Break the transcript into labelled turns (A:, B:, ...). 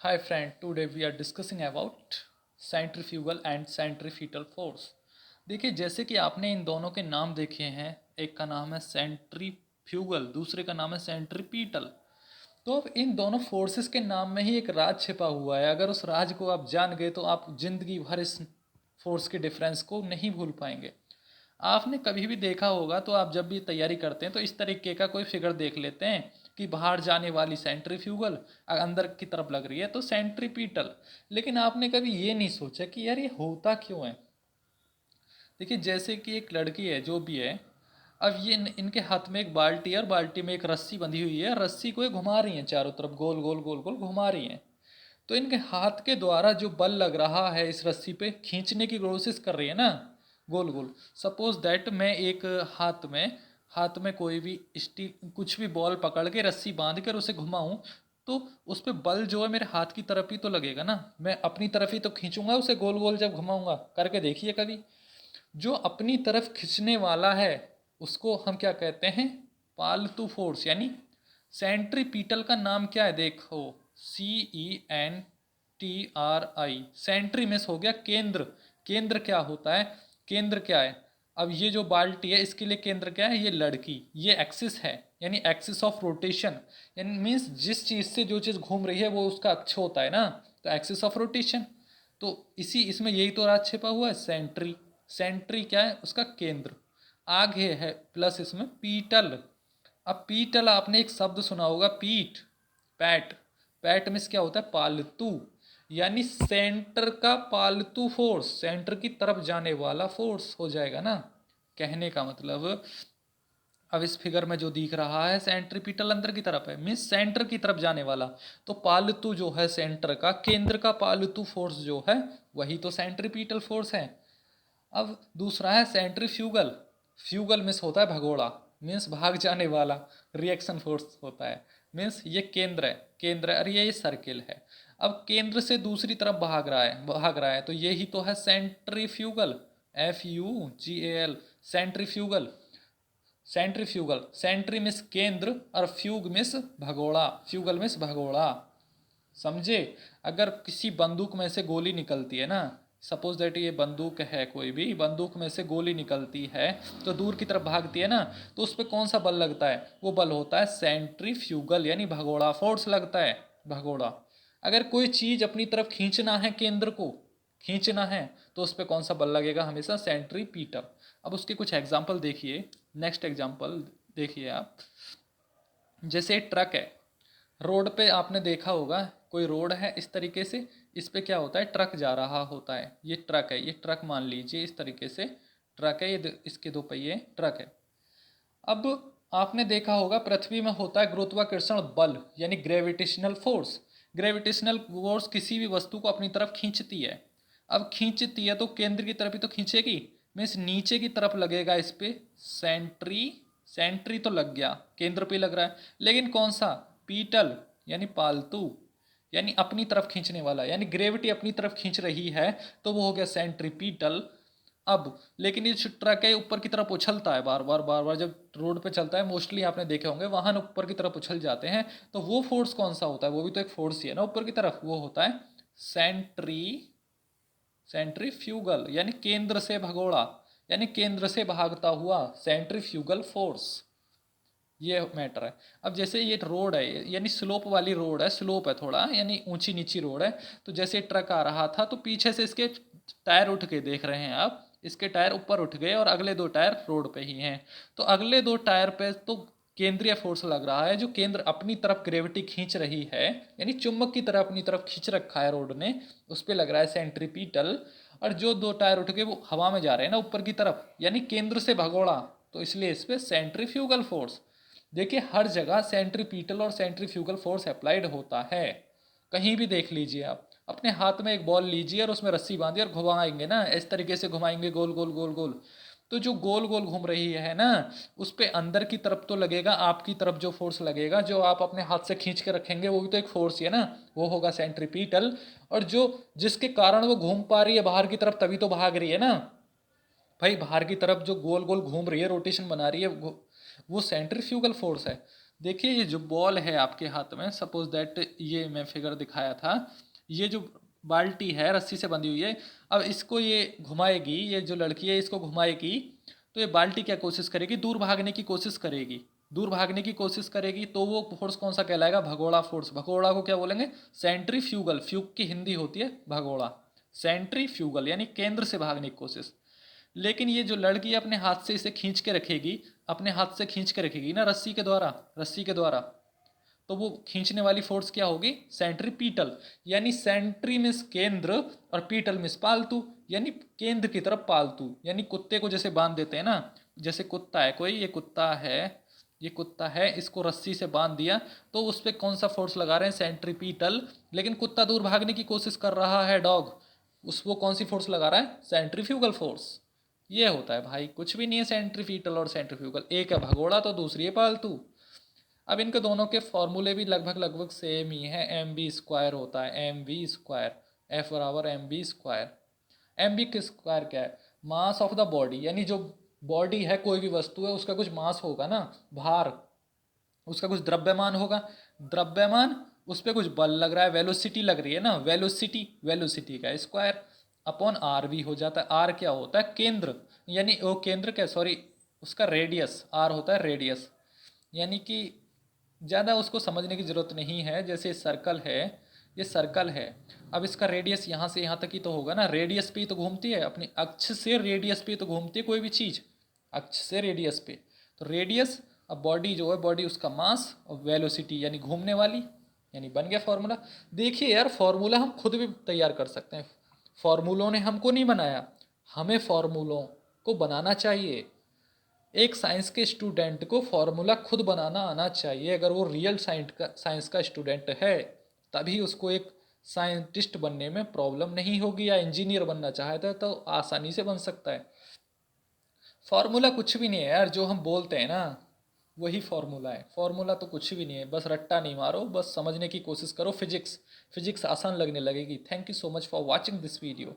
A: Hi friend, today we are discussing about centrifugal and centripetal force. देखिए जैसे कि आपने इन दोनों के नाम देखे हैं, एक का नाम है सेंट्रीफ्यूगल, दूसरे का नाम है सेंट्रीपिटल। तो अब इन दोनों फोर्सेस के नाम में ही एक राज छिपा हुआ है। अगर उस राज को आप जान गए तो आप जिंदगी भर इस फोर्स के डिफरेंस को नहीं भूल पाएंगे। आपने कभी भी देखा होगा तो आप जब भी तैयारी करते हैं तो इस तरीके का कोई फिगर देख लेते हैं कि बाहर जाने वाली सेंट्रीफ्यूगल अंदर की तरफ लग रही है तो सेंट्रीपिटल। लेकिन आपने कभी ये नहीं सोचा कि यार ये होता क्यों है। देखिए जैसे कि एक लड़की है जो भी है, अब ये इनके हाथ में एक बाल्टी है और बाल्टी में एक रस्सी बंधी हुई है, रस्सी को ये घुमा रही हैं चारों तरफ, गोल गोल गोल गोल घुमा रही हैं। तो इनके हाथ के द्वारा जो बल लग रहा है इस रस्सी पे, खींचने की कोशिश कर रही है ना गोल गोल। सपोज दैट मैं एक हाथ में कोई भी स्टील कुछ भी बॉल पकड़ के रस्सी बांध कर उसे घुमाऊं, तो उस पे बल जो है मेरे हाथ की तरफ ही तो लगेगा ना। मैं अपनी तरफ ही तो खींचूंगा उसे गोल गोल जब घुमाऊंगा। करके देखिए कभी। जो अपनी तरफ खींचने वाला है उसको हम क्या कहते हैं? पालतू फोर्स। यानी सेंट्रीपिटल का नाम क्या है देखो, CENTRI। सेंट्री में हो गया केंद्र। केंद्र क्या होता है? केंद्र क्या है? अब ये जो बाल्टी है इसके लिए केंद्र क्या है? ये लड़की, ये एक्सिस है, यानी एक्सिस ऑफ रोटेशन। यानी मीन्स जिस चीज से जो चीज घूम रही है वो उसका अक्ष होता है ना, तो एक्सिस ऑफ रोटेशन। तो इसी इसमें यही तो राज छिपा हुआ है, सेंट्री। सेंट्री क्या है? उसका केंद्र। आगे है प्लस इसमें पीटल। अब पीटल आपने एक शब्द सुना होगा, पीठ, पैट। पैट मीन्स क्या होता है? पालतू। यानी सेंटर का पालतू फोर्स, सेंटर की तरफ जाने वाला फोर्स हो जाएगा ना। कहने का मतलब, अब इस फिगर में जो दिख रहा है सेंट्रीपिटल अंदर की तरफ है, मीन्स सेंटर की तरफ जाने वाला। तो पालतू जो है सेंटर का, केंद्र का पालतू फोर्स जो है वही तो सेंट्रीपिटल फोर्स है। अब दूसरा है सेंट्रीफ्यूगल। फ्यूगल मीन्स होता है भगोड़ा, मीन्स भाग जाने वाला। रिएक्शन फोर्स होता है, मीन्स ये केंद्र है, केंद्र है और ये सर्किल है। अब केंद्र से दूसरी तरफ भाग रहा है तो यही तो है सेंट्रीफ्यूगल। FUGAL, centrifugal. सेंट्रीफ्यूगल, सेंट्री मिस केंद्र और फ्यूग मिस भगोड़ा, फ्यूगल मिस भगोड़ा। समझे? अगर किसी बंदूक में से गोली निकलती है ना, सपोज दैट ये बंदूक है, कोई भी बंदूक में से गोली निकलती है तो दूर की तरफ भागती है ना, तो उस पर कौन सा बल लगता है? वो बल होता है सेंट्रीफ्यूगल, यानी भगोड़ा फोर्स लगता है, भगोड़ा। अगर कोई चीज अपनी तरफ खींचना है, केंद्र को खींचना है, तो उस पर कौन सा बल लगेगा? हमेशा सेंट्रीपिटल। अब उसके कुछ एग्जाम्पल देखिए। नेक्स्ट एग्जाम्पल देखिए आप। जैसे ट्रक है, रोड पे आपने देखा होगा, कोई रोड है इस तरीके से, इस पे क्या होता है? ट्रक जा रहा होता है। ये ट्रक है, ये ट्रक मान लीजिए इस तरीके से ट्रक है, ये इसके दो पहिए ट्रक है। अब आपने देखा होगा पृथ्वी में होता है गुरुत्वाकर्षण बल, यानी ग्रेविटेशनल फोर्स। ग्रेविटेशनल फोर्स किसी भी वस्तु को अपनी तरफ खींचती है। अब खींचती है तो केंद्र की तरफ ही तो खींचेगी, मीन्स नीचे की तरफ लगेगा इस पे सेंट्री। सेंट्री तो लग गया, केंद्र पे लग रहा है, लेकिन कौन सा? पीटल, यानी पालतू, यानी अपनी तरफ खींचने वाला, यानी ग्रेविटी अपनी तरफ खींच रही है तो वो हो गया सेंट्रीपिटल। अब लेकिन ये जो ट्रक है ऊपर की तरफ उछलता है बार बार बार बार, जब रोड पे चलता है मोस्टली आपने देखे होंगे वाहन ऊपर की तरफ उछल जाते हैं, तो वो फोर्स कौन सा होता है? वो भी तो एक फोर्स ही है ना ऊपर की तरफ, वो होता है सेंट्री सेंट्रीफ्यूगल, यानी केंद्र से भगोड़ा, यानी केंद्र से भागता हुआ सेंट्रीफ्यूगल फोर्स। ये मैटर है। अब जैसे ये रोड है, यानी स्लोप वाली रोड है, स्लोप है थोड़ा, यानी ऊंची नीची रोड है। तो जैसे ट्रक आ रहा था तो पीछे से इसके टायर उठ के देख रहे हैं आप, इसके टायर ऊपर उठ गए और अगले दो टायर रोड पे ही हैं। तो अगले दो टायर पे तो केंद्रीय फोर्स लग रहा है, जो केंद्र अपनी तरफ ग्रेविटी खींच रही है, यानी चुंबक की तरह अपनी तरफ खींच रखा है रोड ने, उस पर लग रहा है सेंट्रीपिटल। और जो दो टायर उठ के वो हवा में जा रहे हैं ना ऊपर की तरफ, यानी केंद्र से भगोड़ा, तो इसलिए इस पर सेंट्रीफ्यूगल फोर्स। देखिए हर जगह सेंट्रीपिटल और सेंट्रीफ्यूगल फोर्स अप्लाइड होता है। कहीं भी देख लीजिए आप, अपने हाथ में एक बॉल लीजिए और उसमें रस्सी बांधिए और घुमाएंगे ना, इस तरीके से घुमाएंगे गोल गोल गोल गोल, तो जो गोल गोल घूम रही है ना, उस पे अंदर की तरफ तो लगेगा, आपकी तरफ जो फोर्स लगेगा, जो आप अपने हाथ से खींच के रखेंगे वो भी तो एक फोर्स ही है ना, वो होगा सेंट्रीपिटल। और जो जिसके कारण वो घूम पा रही है बाहर की तरफ, तभी तो भाग रही है ना भाई, बाहर की तरफ जो गोल गोल घूम रही है, रोटेशन बना रही है, वो सेंट्रीफ्यूगल फोर्स है। देखिए ये जो बॉल है आपके हाथ में, सपोज दैट ये मैं फिगर दिखाया था, ये जो बाल्टी है रस्सी से बंधी हुई है, अब इसको ये घुमाएगी, ये जो लड़की है इसको घुमाएगी, तो ये बाल्टी क्या कोशिश करेगी, दूर भागने की कोशिश करेगी। दूर भागने की कोशिश करेगी तो वो फोर्स कौन सा कहलाएगा, भगोड़ा फोर्स। भगोड़ा को क्या बोलेंगे, सेंट्रीफ्यूगल। फ्यूग की हिंदी होती है भगोड़ा। सेंट्रीफ्यूगल यानी केंद्र से भागने की कोशिश। लेकिन ये जो लड़की अपने हाथ से इसे खींच के रखेगी, अपने हाथ से खींच के रखेगी ना रस्सी के द्वारा, रस्सी के द्वारा, तो वो खींचने वाली फोर्स क्या होगी, सेंट्रीपीटल। यानी सेंट्री मीन्स केंद्र और पीटल मीन्स पालतू, यानी केंद्र की तरफ पालतू। यानी कुत्ते को जैसे बांध देते हैं ना, जैसे कुत्ता है कोई, ये कुत्ता है, ये कुत्ता है, इसको रस्सी से बांध दिया, तो उस पर कौन सा फोर्स लगा रहे हैं, सेंट्रीपीटल। लेकिन कुत्ता दूर भागने की कोशिश कर रहा है, डॉग, उस वो कौन सी फोर्स लगा रहा है, सेंट्रीफ्यूगल फोर्स। ये होता है भाई, कुछ भी नहीं है सेंट्रीफीटल और सेंट्रीफ्यूगल, एक है भगोड़ा तो दूसरी है पालतू। अब इनके दोनों के फॉर्मूले भी लगभग लगभग सेम ही है। एम बी स्क्वायर होता है, एम वी स्क्वायर, एफ बराबर M B square. M B square क्या है, मास ऑफ द बॉडी, यानी जो बॉडी है कोई भी वस्तु है उसका कुछ मास होगा ना, भार, उसका कुछ द्रव्यमान होगा, द्रव्यमान, उस पर कुछ बल लग रहा है, वेलोसिटी लग रही है ना, वेलोसिटी, वेलोसिटी का स्क्वायर अपॉन आर भी हो जाता है। आर क्या होता है, केंद्र, यानी वो केंद्र क्या, सॉरी उसका रेडियस, आर होता है रेडियस। यानी कि ज़्यादा उसको समझने की ज़रूरत नहीं है। जैसे सर्कल है, ये सर्कल है, अब इसका रेडियस यहाँ से यहाँ तक ही तो होगा ना, रेडियस पे ही तो घूमती है, अपनी अक्ष से रेडियस पे तो घूमती है कोई भी चीज़, अक्ष से रेडियस पे। तो रेडियस, अब बॉडी जो है, बॉडी उसका मास और वेलोसिटी यानी घूमने वाली, यानी बन गया फॉर्मूला। देखिए यार फॉर्मूला हम खुद भी तैयार कर सकते हैं, फॉर्मूलों ने हमको नहीं बनाया, हमें फॉर्मूलों को बनाना चाहिए। एक साइंस के स्टूडेंट को फॉर्मूला खुद बनाना आना चाहिए। अगर वो रियल साइंस का स्टूडेंट है तभी उसको एक साइंटिस्ट बनने में प्रॉब्लम नहीं होगी, या इंजीनियर बनना चाहता है तो आसानी से बन सकता है। फॉर्मूला कुछ भी नहीं है यार, जो हम बोलते हैं ना वही फॉर्मूला है। फॉर्मूला तो कुछ भी नहीं है, बस रट्टा नहीं मारो, बस समझने की कोशिश करो। फिजिक्स, फिजिक्स आसान लगने लगेगी। Thank you so much for watching this video.